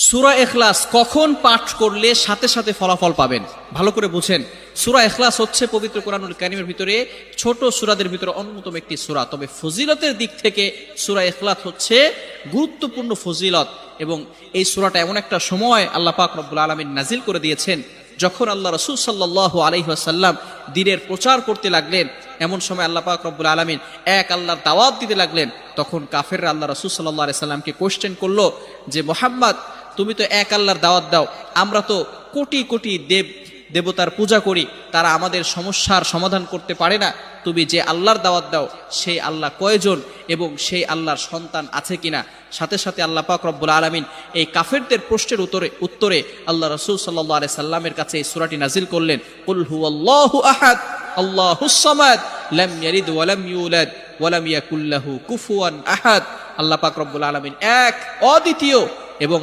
সূরা ইখলাস কখন পাঠ করলে সাথে সাথে ফলাফল পাবেন, ভালো করে বুঝেন। সূরা ইখলাস হচ্ছে পবিত্র কোরআনুল কারীমের ভিতরে ছোট সূরাদের ভিতরে অন্যতম একটি সূরা। তবে ফজিলতের দিক থেকে সূরা ইখলাস হচ্ছে গুরুত্বপূর্ণ ফজিলত, এবং এই সূরাটা এমন একটা সময় আল্লাহ পাক রব্বুল আলামিন নাজিল করে দিয়েছেন যখন আল্লাহ রাসূল সাল্লাল্লাহু আলাইহি ওয়াসাল্লাম দ্বীনের প্রচার করতে লাগলেন। এমন সময় আল্লাহ পাক রব্বুল আলামিন এক আল্লাহর দাওয়াত দিতে লাগলেন। তখন কাফেররা আল্লাহ রাসূল সাল্লাল্লাহু আলাইহি সাল্লামকে কোশ্চেন করলো যে, মুহাম্মদ, তুমি তো এক আল্লাহর দাওয়াত দাও, আমরা তো কোটি কোটি দেবতার পূজা করি, তারা আমাদের সমস্যার সমাধান করতে পারে না। তুমি যে আল্লাহর দাওয়াত দাও সেই আল্লাহ কয়জন এবং সেই আল্লাহর সন্তান আছে কিনা? সাথে সাথে আল্লাহ পাক রব্বুল আলামিন এই কাফেরদের প্রশ্নের উত্তরে আল্লাহ রাসূল সাল্লাল্লাহু আলাইহি সাল্লামের কাছে এই সূরাটি নাজিল করলেন, কুল হুয়াল্লাহু আহাদ আল্লাহুস সামাদ লাম ইয়ালিদ ওয়া লাম ইউলাদ ওয়া লাম ইয়াকুল লাহু কুফুয়ান আহাদ। আল্লাহ পাক রব্বুল আলামিন এক, অদ্বিতীয়, এবং